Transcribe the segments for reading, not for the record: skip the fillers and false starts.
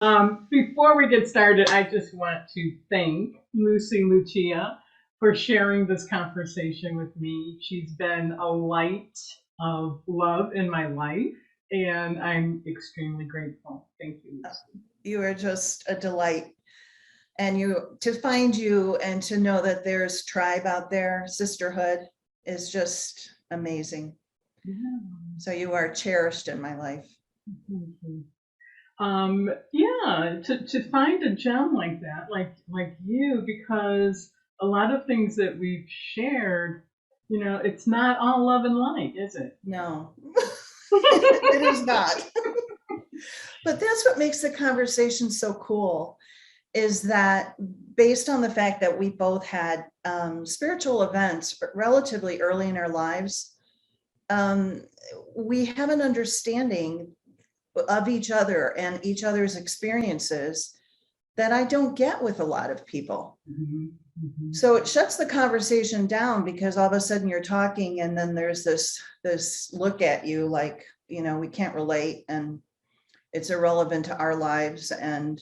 Before we get started, I just want to thank Lucia for sharing this conversation with me. She's been a light of love in my life, and I'm extremely grateful. Thank you, Lucy. You are just a delight. And you to find you and to know that there's tribe out there, sisterhood is just amazing. Yeah. So you are cherished in my life. Mhm. Yeah, to find a gem like that, like you, because a lot of things that we've shared, it's not all love and light, is it? No, it is not. But that's what makes the conversation so cool, is that based on the fact that we both had spiritual events relatively early in our lives, um, we have an understanding of each other and each other's experiences that I don't get with a lot of people. Mhm, mhm. So it shuts the conversation down because all of a sudden you're talking and then there's this look at you like, we can't relate and it's irrelevant to our lives and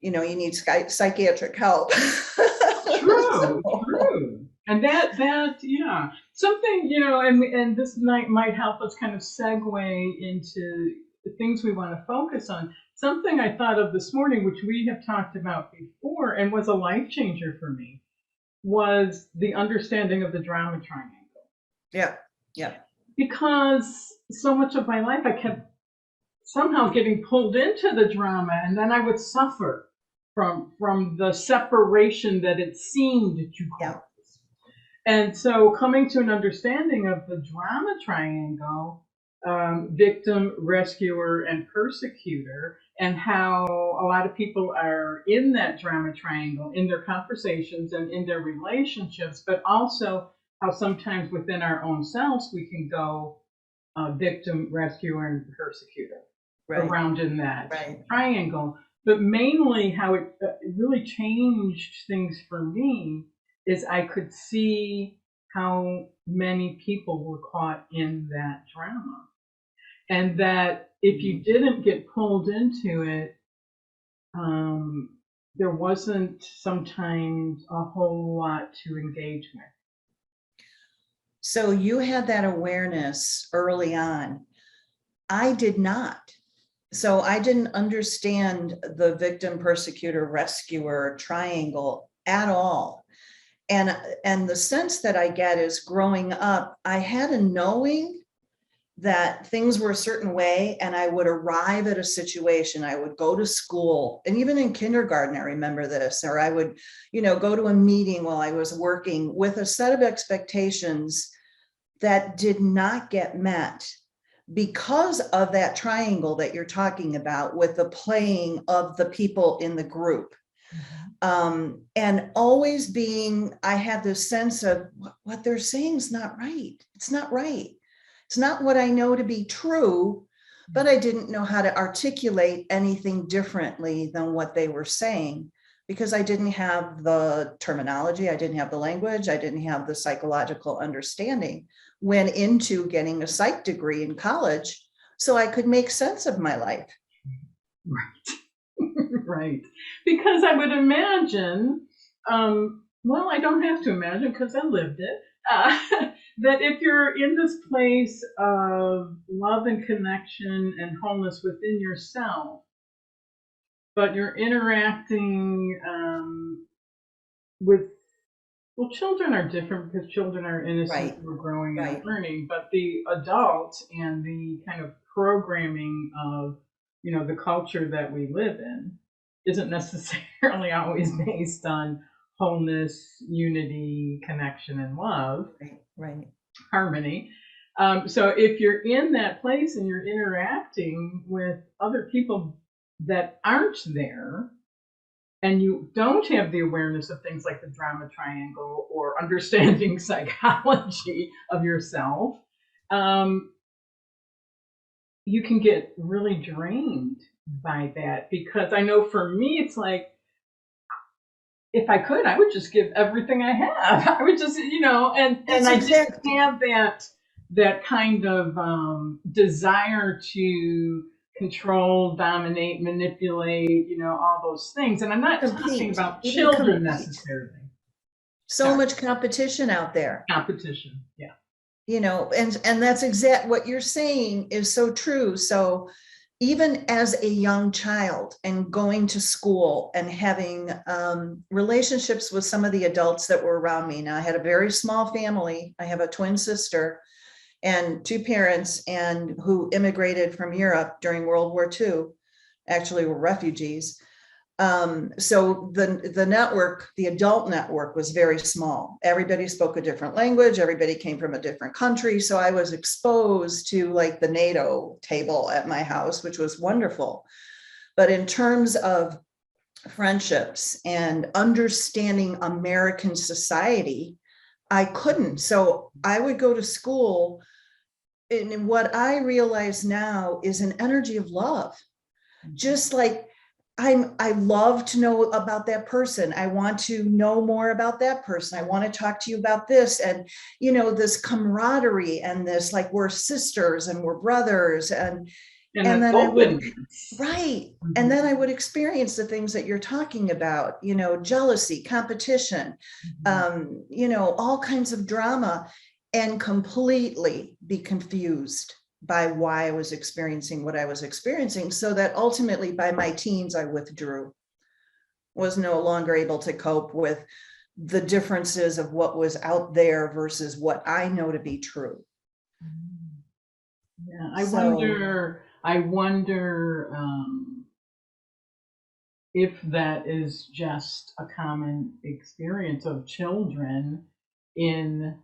you need psychiatric help. True, So, true. And that yeah, something, and this might help us kind of segue into the things we want to focus on. Something I thought of this morning, which we have talked about before, and was a life changer for me, was the understanding of the drama triangle. yeah, yeah, Because so much of my life I kept somehow getting pulled into the drama, and then I would suffer from the separation that it seemed to yeah, cause. And so coming to an understanding of the drama triangle, victim, rescuer, and persecutor, and how a lot of people are in that drama triangle in their conversations and in their relationships, but also how sometimes within our own selves we can go victim, rescuer, and persecutor right, around in that right. triangle. But mainly, how it really changed things for me is I could see how many people were caught in that drama. And that if you Mhm. didn't get pulled into it, there wasn't sometimes a whole lot to engage with. So you had that awareness early on. I did not. So I didn't understand the victim, persecutor, rescuer triangle at all. And the sense that I get is growing up, I had a knowing that things were a certain way and I would arrive at a situation. I would go to school, and even in kindergarten I remember this, or I would go to a meeting while I was working with a set of expectations that did not get met because of that triangle that you're talking about with the playing of the people in the group. Mhm. And always being, I had this sense of what they're saying is not right. It's not right. It's not what I know to be true, but I didn't know how to articulate anything differently than what they were saying because I didn't have the terminology, I didn't have the language, I didn't have the psychological understanding. Went into getting a psych degree in college so I could make sense of my life. Right. Because I would imagine, well, I don't have to imagine because I lived it, uh, that if you're in this place of love and connection and wholeness within yourself, but you're interacting with, well, children are different because children are innocent, Right, we're growing and right. learning, but the adults and the kind of programming of, the culture that we live in isn't necessarily always based on wholeness, unity, connection, and love, Right, right. harmony. So if you're in that place and you're interacting with other people that aren't there, and you don't have the awareness of things like the drama triangle or understanding psychology of yourself, um, you can get really drained by that. Because I know for me, it's like, if I could, I would just give everything I have. I would just, and That's I didn't exactly. have that kind of desire to control, dominate, manipulate, all those things. And I'm not talking Compete, about even children compete. necessarily. So much competition out there. Competition, yeah. And that's exact what you're saying is so true. So even as a young child and going to school and having relationships with some of the adults that were around me. Now I had a very small family. I have a twin sister and two parents and who immigrated from Europe during World War II, actually were refugees. So the network, the adult network was very small. Everybody spoke a different language. Everybody came from a different country. So I was exposed to like the NATO table at my house, which was wonderful. But in terms of friendships and understanding American society, I couldn't. So I would go to school, and what I realize now is an energy of love. Just like I love to know about that person. I want to know more about that person. I want to talk to you about this. And, this camaraderie and this, like, we're sisters and we're brothers. And then I would, right. And then I would experience the things that you're talking about, jealousy, competition, all kinds of drama, and completely be confused by why I was experiencing what I was experiencing, so that ultimately by my teens, I withdrew, was no longer able to cope with the differences of what was out there versus what I know to be true. Yeah, I wonder if that is just a common experience of children in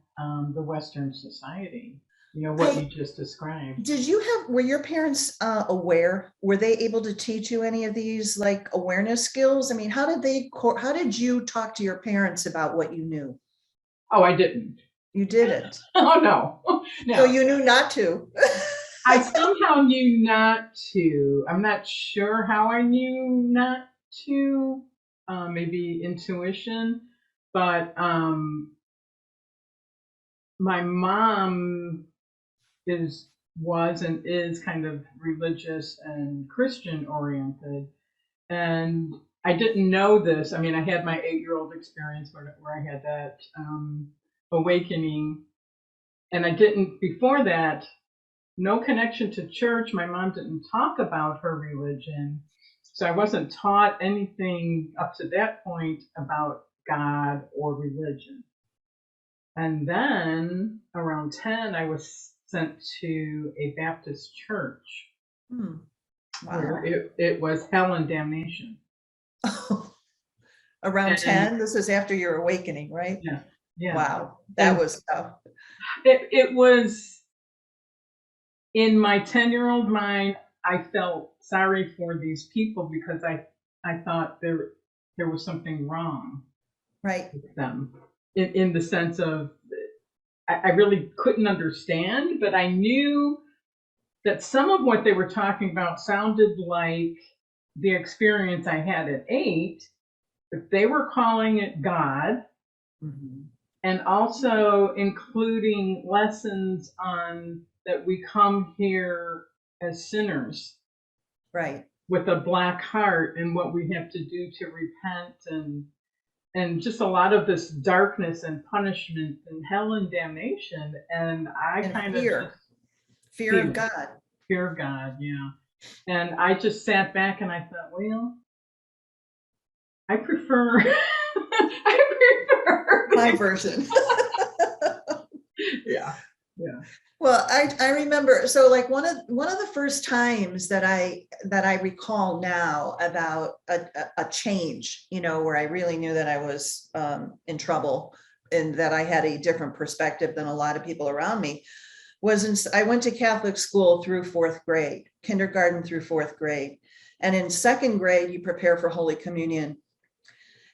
the Western society. What you just described. Were your parents aware? Were they able to teach you any of these like awareness skills? I mean, how did you talk to your parents about what you knew? Oh, I didn't. You didn't? Oh, no. No. So you knew not to. I somehow knew not to. I'm not sure how I knew not to. Maybe intuition, but my mom was and is kind of religious and Christian oriented. And I didn't know this. I mean, I had my 8-year-old experience where I had that awakening. And I didn't, before that, no connection to church. My mom didn't talk about her religion. So I wasn't taught anything up to that point about God or religion. And then around 10, I was sent to a Baptist church. Wow. Where it was hell and damnation. Around 10, this is after your awakening, right? Yeah. Yeah. Wow. That was tough. It was, in my 10-year-old mind, I felt sorry for these people because I thought there was something wrong, right, with them, in the sense of I really couldn't understand, but I knew that some of what they were talking about sounded like the experience I had at 8. If they were calling it God, and also including lessons on that we come here as sinners, right, with a black heart, and what we have to do to repent, and just a lot of this darkness and punishment and hell and damnation. And I kind of fear of God. Fear of God, yeah. And I just sat back and I thought, well, I prefer my version. Yeah. Well, I remember, so like one of the first times that I recall now about a change, where I really knew that I was in trouble and that I had a different perspective than a lot of people around me, I went to Catholic school through 4th grade, kindergarten through 4th grade. And in 2nd grade, you prepare for Holy Communion.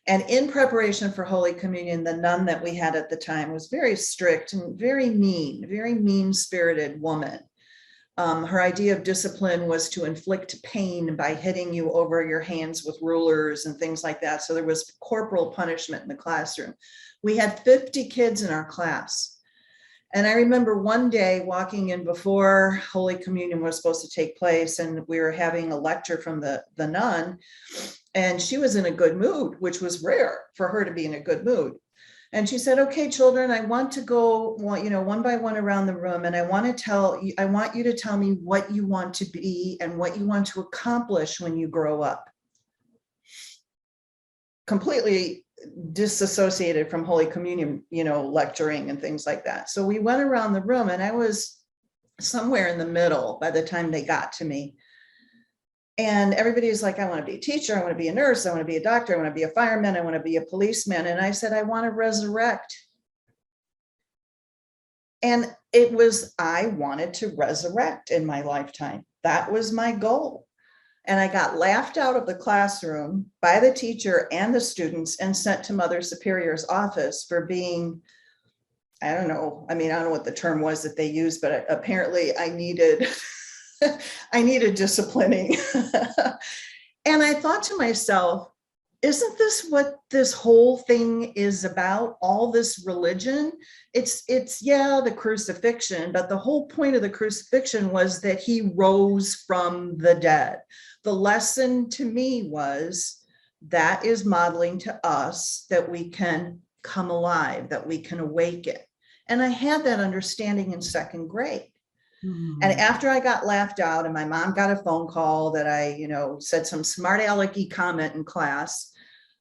And in preparation for Holy Communion, the nun that we had at the time was very strict and very mean-spirited woman. Her idea of discipline was to inflict pain by hitting you over your hands with rulers and things like that. So there was corporal punishment in the classroom. We had 50 kids in our class. And I remember one day walking in before Holy Communion was supposed to take place, and we were having a lecture from the nun, and she was in a good mood, which was rare for her to be in a good mood. And she said, okay, children, I want to go, one by one around the room. And I want you to tell me what you want to be and what you want to accomplish when you grow up. Completely disassociated from Holy Communion, lecturing and things like that. So we went around the room, and I was somewhere in the middle by the time they got to me. And everybody's like, I want to be a teacher, I want to be a nurse, I want to be a doctor, I want to be a fireman, I want to be a policeman. And I said, I want to resurrect. And I wanted to resurrect in my lifetime. That was my goal. And I got laughed out of the classroom by the teacher and the students and sent to Mother Superior's office for being, I don't know what the term was that they used, but apparently I needed disciplining. And I thought to myself, isn't this what this whole thing is about? All this religion? It's the crucifixion, but the whole point of the crucifixion was that he rose from the dead. The lesson to me was that is modeling to us that we can come alive, that we can awaken. And I had that understanding in second grade. And after I got laughed out and my mom got a phone call that I, said some smart alecky comment in class,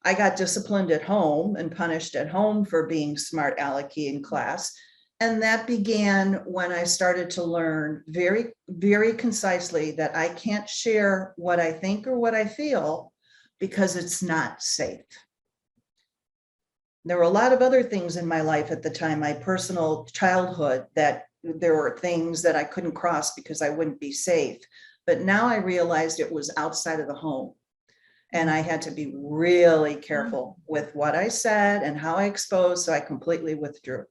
I got disciplined at home and punished at home for being smart alecky in class. And that began when I started to learn very, very concisely that I can't share what I think or what I feel because it's not safe. There were a lot of other things in my life at the time, my personal childhood, that there were things that I couldn't cross because I wouldn't be safe. But now I realized it was outside of the home. And I had to be really careful with what I said and how I exposed, so I completely withdrew.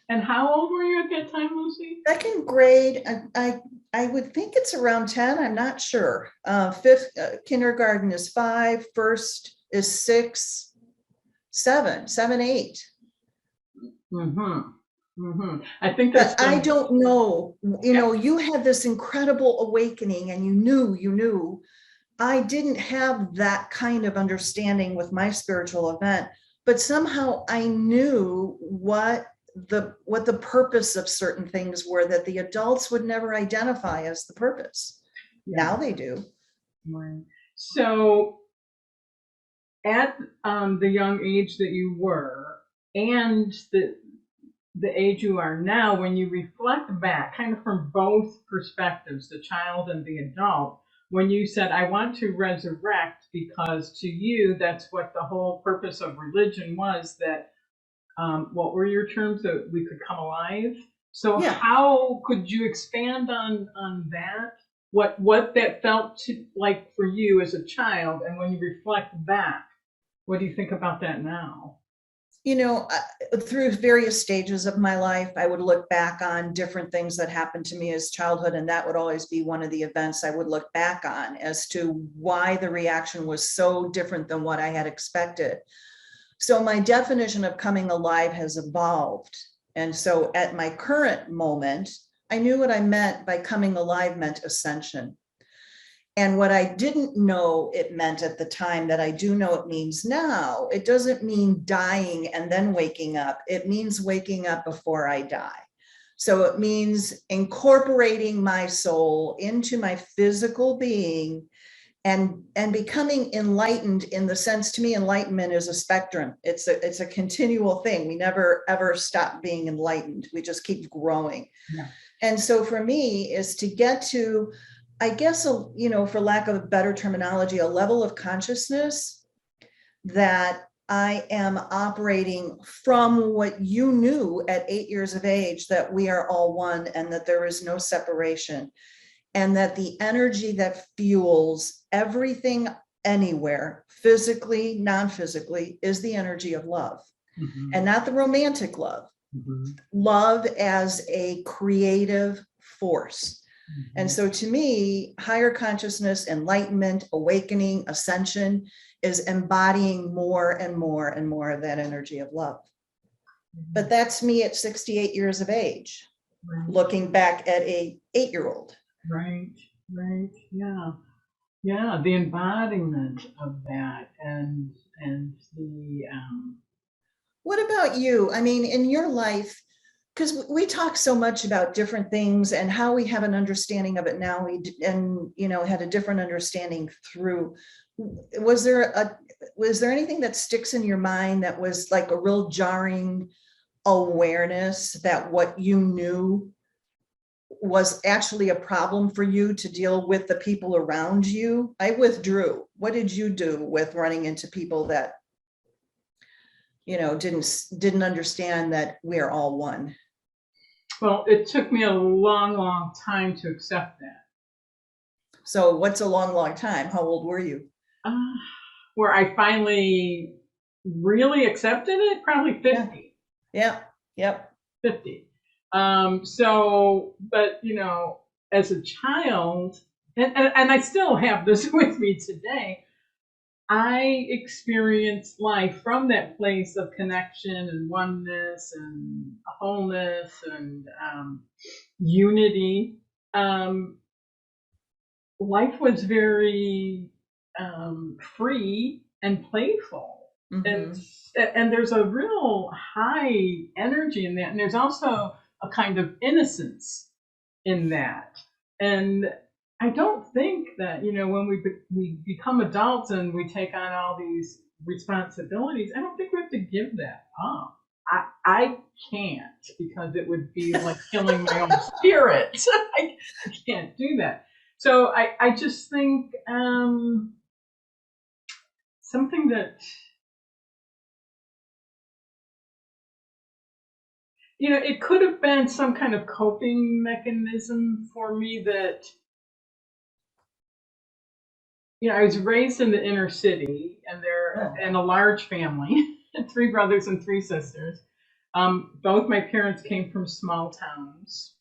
And how old were you at that time, Lucy? Second grade, I would think it's around 10, I'm not sure. Fifth, kindergarten is 5, first is 6, 7, 8. I think that's. I don't know. You had this incredible awakening, and you knew. I didn't have that kind of understanding with my spiritual event, but somehow I knew what the purpose of certain things were that the adults would never identify as the purpose. Yeah. Now they do. Right. So at the young age that you were and the age you are now, when you reflect back kind of from both perspectives, the child and the adult, when you said, I want to resurrect, because to you, that's what the whole purpose of religion was, that, what were your terms, that we could come alive? So yeah. How could you expand on that? What that felt like for you as a child, and when you reflect back, what do you think about that now? Through various stages of my life, I would look back on different things that happened to me as childhood, and that would always be one of the events I would look back on as to why the reaction was so different than what I had expected. So my definition of coming alive has evolved. And so at my current moment, I knew what I meant by coming alive meant ascension. And what I didn't know it meant at the time that I do know it means now, it doesn't mean dying and then waking up. It means waking up before I die. So it means incorporating my soul into my physical being and becoming enlightened, in the sense, to me, enlightenment is a spectrum. It's a continual thing. We never, ever stop being enlightened. We just keep growing. Yeah. And so for me is to get to, I guess, for lack of a better terminology, a level of consciousness that I am operating from what you knew at 8 years of age, that we are all one and that there is no separation, and that the energy that fuels everything anywhere, physically, non-physically, is the energy of love. And not the romantic love. Love as a creative force. And so to me, higher consciousness, enlightenment, awakening, ascension is embodying more and more and more of that energy of love. But that's me at 68 years of age, Right, looking back at a 8-year-old. right, right. Yeah, yeah. The embodiment of that, and the What about you? I mean, in your life, because we talk so much about different things and how we have an understanding of it now, and had a different understanding through. Was there anything that sticks in your mind that was like a real jarring awareness that what you knew was actually a problem for you to deal with the people around you? I withdrew. What did you do with running into people that didn't understand that we are all one? well, it took me a long, long time to accept that. So what's a long, long time? How old were you? Uh, where I finally really accepted it, probably Yeah, 50. yeah, yep. 50. But as a child, and I still have this with me today, I experienced life from that place of connection and oneness and wholeness and unity. Um, Life was very free and playful, and Mm-hmm. and there's a real high energy in that, and there's also a kind of innocence in that. And I don't think that when we become adults and we take on all these responsibilities, I don't think we have to give that up. I can't, because it would be like killing my own spirit. I can't do that. So I just think something that it could have been some kind of coping mechanism for me that I was raised in the inner city, and there Oh, in a large family, three brothers and three sisters. Both my parents came from small towns,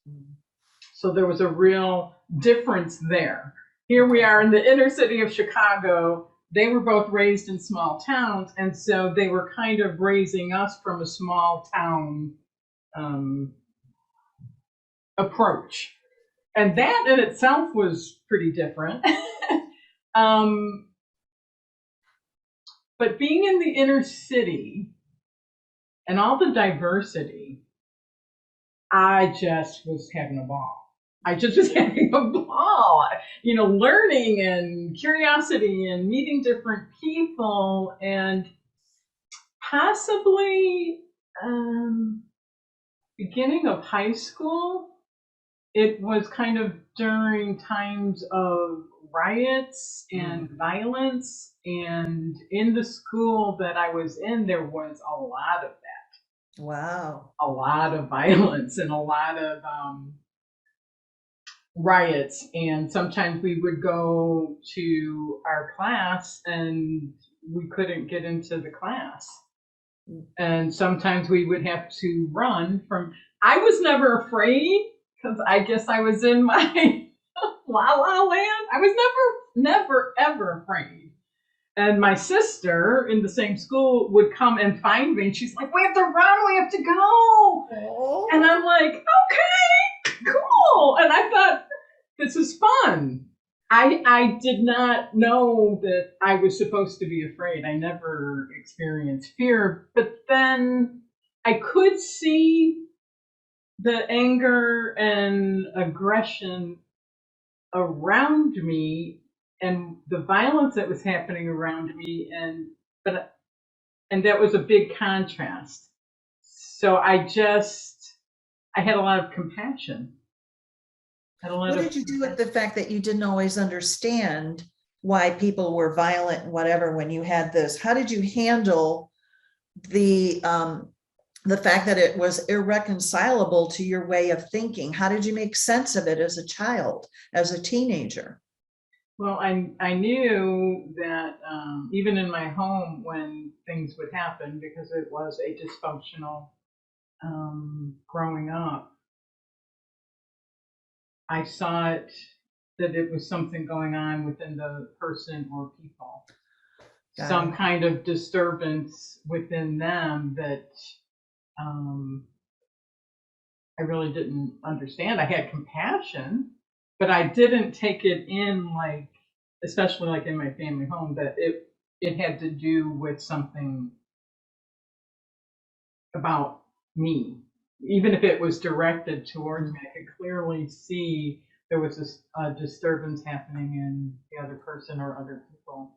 so there was a real difference there. Here we okay. are in the inner city of Chicago. They were both raised in small towns, and so they were kind of raising us from a small town um, approach. And that in itself was pretty different. um, but being in the inner city and all the diversity, I just was having a ball. I just was having a ball, learning and curiosity and meeting different people, and possibly beginning of high school. It was kind of during times of riots Mm. and violence, and in the school that I was in, there was Wow. a lot of violence and a lot of riots. And sometimes we would go to our class and we couldn't get into the class. And sometimes we would have to run from. I was never afraid, because I guess I was in my la la land. I was never, ever afraid. And my sister in the same school would come and find me, and she's like, "We have to run, we have to go." And Oh. I'm like, "Okay, cool." And I thought, this is fun. I did not know that I was supposed to be afraid. I never experienced fear, but then I could see the anger and aggression around me, and the violence that was happening around me, but and that was a big contrast. So I had a lot of compassion. Had a lot What of did you do with compassion. the fact that you didn't always understand why people were violent and whatever when you had this? How did you handle the um, the fact that it was irreconcilable to your way of thinking? How did you make sense of it as a child, as a teenager? Well, I knew that even in my home, when things would happen, because it was a dysfunctional growing up, I saw it, that it was something going on within the person or people, Got some it. kind of disturbance within them that um, I really didn't understand. I had compassion, but I didn't take it in like, especially like in my family home, that it had to do with something about me. Even if it was directed towards me, I could clearly see there was a disturbance happening in the other person or other people.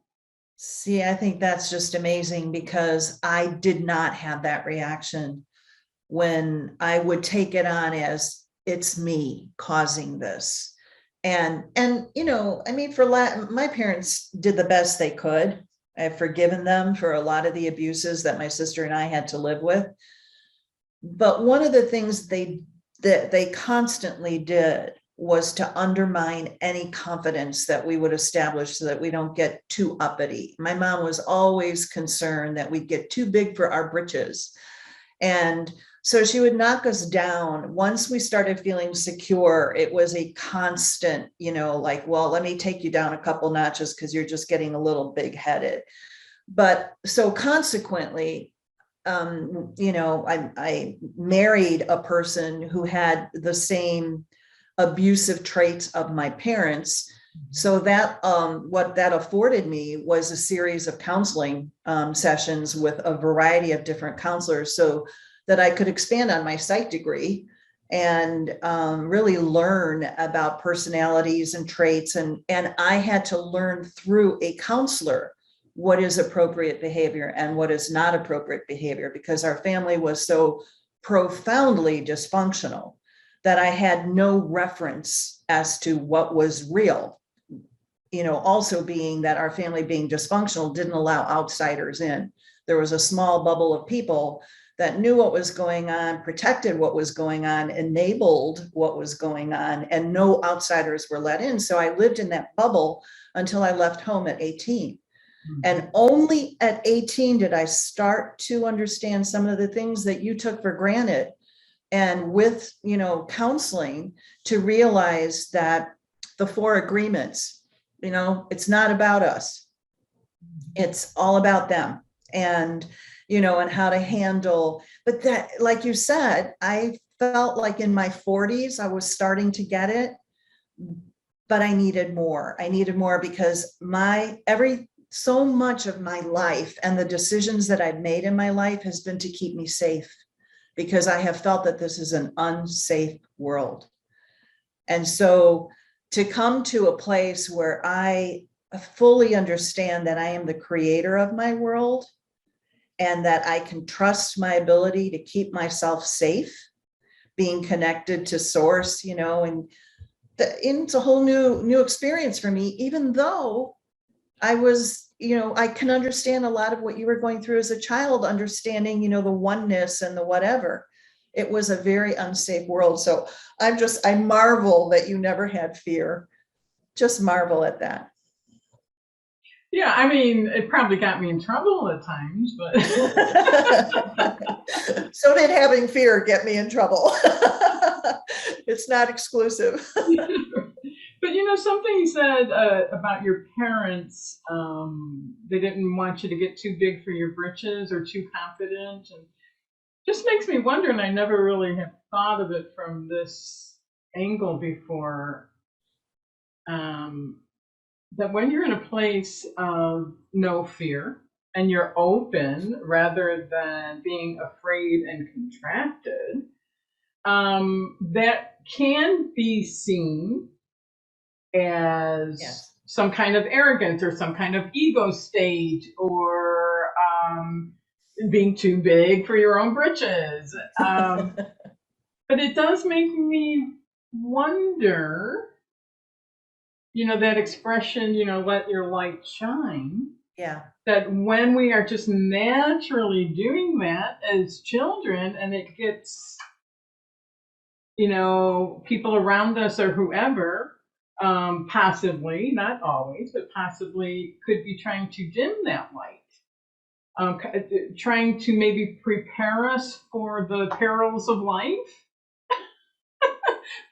See, I think that's just amazing because I did not have that reaction when I would take it on as it's me causing this. And I mean, my parents did the best they could. I've forgiven them for a lot of the abuses that my sister and I had to live with. But one of the things that they constantly did was to undermine any confidence that we would establish so that we don't get too uppity. My mom was always concerned that we'd get too big for our britches. And so she would knock us down. Once we started feeling secure, it was a constant, like, well, let me take you down a couple notches because you're just getting a little big headed. But so consequently, I married a person who had the same abusive traits of my parents. So that what that afforded me was a series of counseling sessions with a variety of different counselors so that I could expand on my psych degree and really learn about personalities and traits. And I had to learn through a counselor what is appropriate behavior and what is not appropriate behavior, because our family was so profoundly dysfunctional that I had no reference as to what was real. Also being that our family being dysfunctional didn't allow outsiders in. There was a small bubble of people that knew what was going on, protected what was going on, enabled what was going on, and no outsiders were let in. So I lived in that bubble until I left home at 18. And only at 18 did I start to understand some of the things that you took for granted. And with, counseling, to realize that the four agreements, it's not about us. It's all about them. And how to handle, but that, like you said, I felt like in my 40s, I was starting to get it, but I needed more. I needed more because so much of my life and the decisions that I've made in my life has been to keep me safe, because I have felt that this is an unsafe world. And so to come to a place where I fully understand that I am the creator of my world and that I can trust my ability to keep myself safe, being connected to source, and it's a whole new experience for me, even though I can understand a lot of what you were going through as a child, understanding, the oneness and the whatever. It was a very unsafe world. So I marvel that you never had fear. Just marvel at that. Yeah, I mean, it probably got me in trouble at times, but So did having fear get me in trouble. It's not exclusive. but something you said about your parents, they didn't want you to get too big for your britches or too confident, and just makes me wonder. And I never really have thought of it from this angle before. Um, that when you're in a place of no fear and you're open rather than being afraid and contracted, that can be seen as Yes. some kind of arrogance or some kind of ego state, or being too big for your own britches. But it does make me wonder, that expression, let your light shine, Yeah. that when we are just naturally doing that as children and it gets, people around us or whoever, possibly, not always, but possibly could be trying to dim that light, trying to maybe prepare us for the perils of life.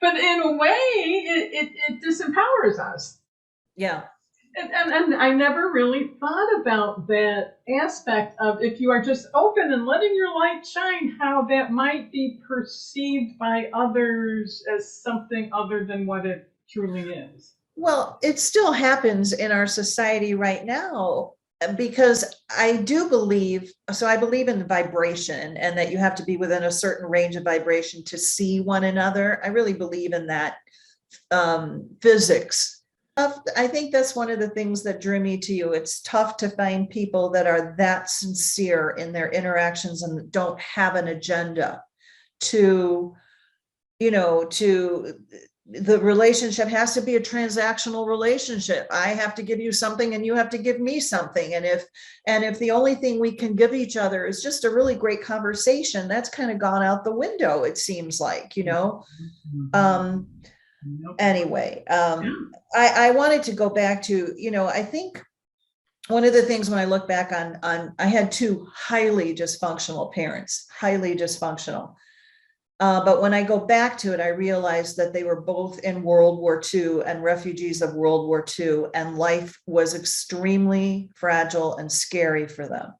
But in a way, it disempowers us. Yeah. And I never really thought about that aspect of if you are just open and letting your light shine, how that might be perceived by others as something other than what it truly is. Well, it still happens in our society right now because I do believe, so I believe in the vibration and that you have to be within a certain range of vibration to see one another. I really believe in that physics. I think that's one of the things that drew me to you. It's tough to find people that are that sincere in their interactions and don't have an agenda to, to the relationship has to be a transactional relationship. I have to give you something and you have to give me something. And if the only thing we can give each other is just a really great conversation, that's kind of gone out the window, it seems like. Um, anyway, I wanted to go back to, I think one of the things when I look back on I had two highly dysfunctional parents, highly dysfunctional. But when I go back to it, I realized that they were both in World War II and refugees of World War II, and life was extremely fragile and scary for them.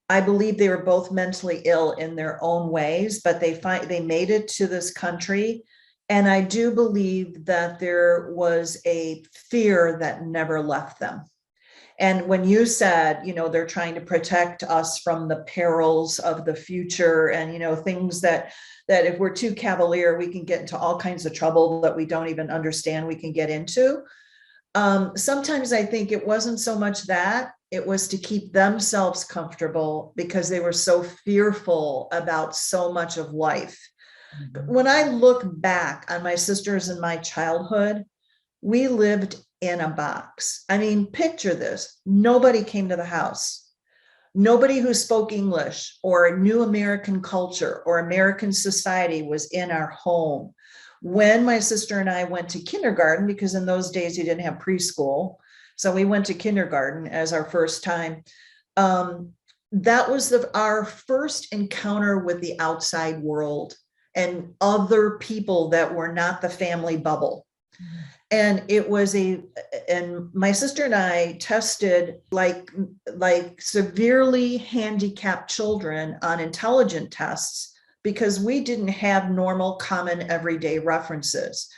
I believe they were both mentally ill in their own ways, but they made it to this country. And I do believe that there was a fear that never left them. And when you said, they're trying to protect us from the perils of the future and, things that if we're too cavalier, we can get into all kinds of trouble that we don't even understand we can get into. Sometimes I think it wasn't so much that, it was to keep themselves comfortable because they were so fearful about so much of life. When I look back on my sisters and my childhood, we lived in a box. I mean, picture this. Nobody came to the house. Nobody who spoke English or knew American culture or American society was in our home. When my sister and I went to kindergarten, because in those days you didn't have preschool, so we went to kindergarten as our first time. That was our first encounter with the outside world and other people that were not the family bubble. And and my sister and I tested like severely handicapped children on intelligent tests because we didn't have normal, common, everyday references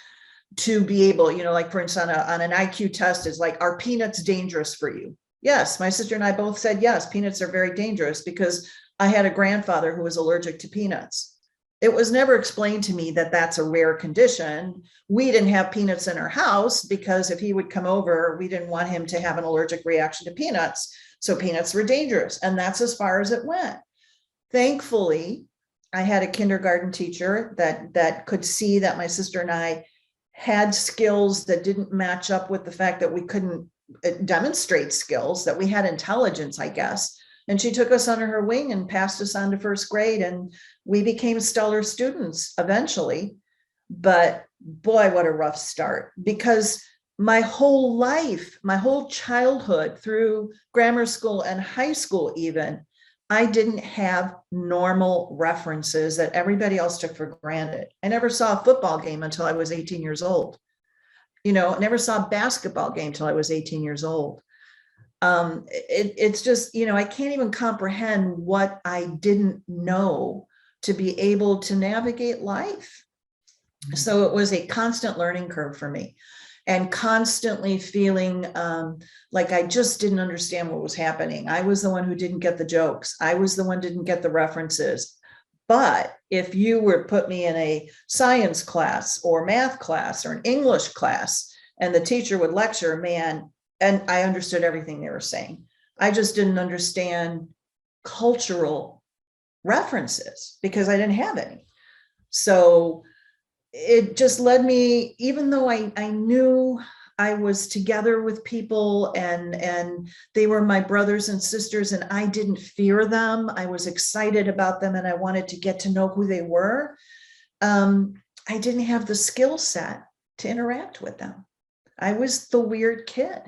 to be able, like for instance, on an IQ test is like, are peanuts dangerous for you? Yes, my sister and I both said, yes, peanuts are very dangerous because I had a grandfather who was allergic to peanuts. It was never explained to me that that's a rare condition. We didn't have peanuts in our house because if he would come over, we didn't want him to have an allergic reaction to peanuts. So peanuts were dangerous. And that's as far as it went. Thankfully, I had a kindergarten teacher that could see that my sister and I had skills that didn't match up with the fact that we couldn't demonstrate skills, that we had intelligence, I guess. And she took us under her wing and passed us on to first grade. And we became stellar students eventually. But boy, what a rough start, because my whole life, my whole childhood through grammar school and high school, even, I didn't have normal references that everybody else took for granted. I never saw a football game until I was 18 years old. Never saw a basketball game until I was 18 years old. It's just, I can't even comprehend what I didn't know to be able to navigate life. So it was a constant learning curve for me and constantly feeling like I just didn't understand what was happening. I was the one who didn't get the jokes. I was the one who didn't get the references. But if you were put me in a science class or math class or an English class and the teacher would lecture, man, and I understood everything they were saying. I just didn't understand cultural references because I didn't have any. So it just led me, even though I knew I was together with people and they were my brothers and sisters and I didn't fear them. I was excited about them and I wanted to get to know who they were. I didn't have the skill set to interact with them. I was the weird kid.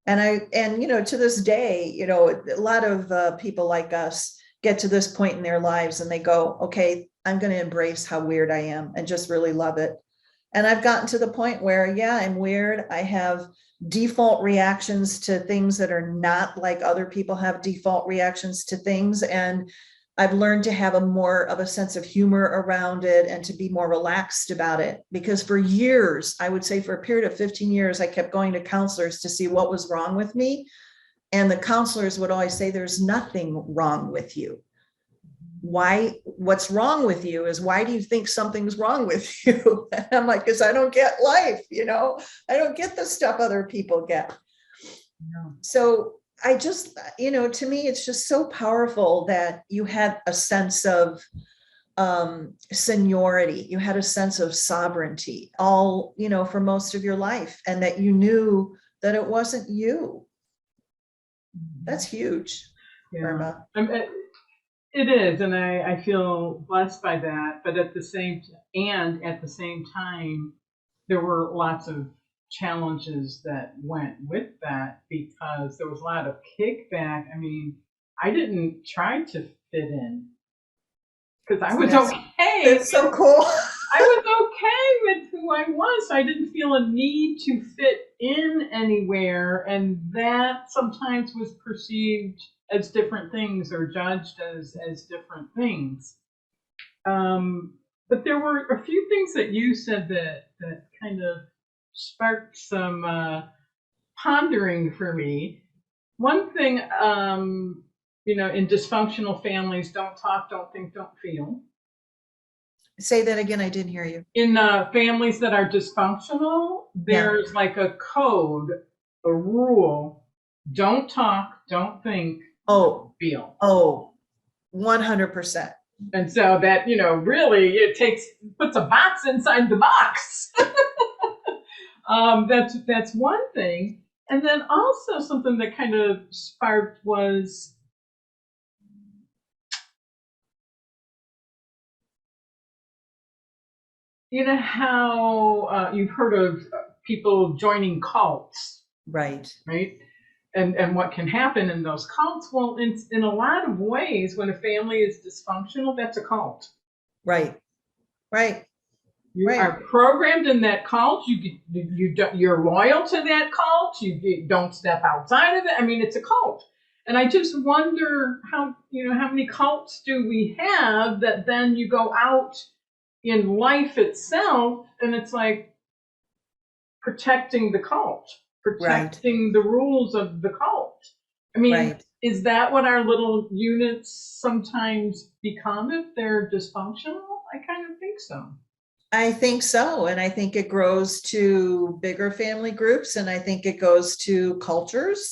And to this day, a lot of people like us get to this point in their lives and they go, okay, I'm going to embrace how weird I am and just really love it. And I've gotten to the point where, yeah, I'm weird. I have default reactions to things that are not like other people have default reactions to things. And I've learned to have a more of a sense of humor around it and to be more relaxed about it. Because for years, I would say for a period of 15 years, I kept going to counselors to see what was wrong with me. And the counselors would always say, there's nothing wrong with you. What's wrong with you is, why do you think something's wrong with you? And I'm like, because I don't get life, I don't get the stuff other people get. Yeah. So I just, to me, it's just so powerful that you had a sense of seniority, you had a sense of sovereignty, all, for most of your life, and that you knew that it wasn't you. That's huge, Yeah. Irma. It is, and I feel blessed by that. But at the same time, there were lots of challenges that went with that because there was a lot of kickback. I mean, I didn't try to fit in because I was okay. That's so cool. I was okay with who I was. So I didn't feel a need to fit in anywhere, and that sometimes was perceived as different things or judged as different things. But there were a few things that you said that kind of sparked some pondering for me. One thing, in dysfunctional families, don't talk, don't think, don't feel. Say that again. I didn't hear you. In families that are dysfunctional, there's like a code, a rule: don't talk, don't think, feel. 100%. And so that, really puts a box inside the box. That's one thing. And then also something that kind of sparked was, how you've heard of people joining cults, right? And what can happen in those cults? Well, in a lot of ways, when a family is dysfunctional, that's a cult. Right. You are programmed in that cult. You're loyal to that cult. You don't step outside of it. I mean, it's a cult. And I just wonder how many cults do we have that then you go out in life itself and it's like protecting the cult, protecting the rules of the cult. I mean, is that what our little units sometimes become if they're dysfunctional? I kind of think so. I think so. And I think it grows to bigger family groups, and I think it goes to cultures.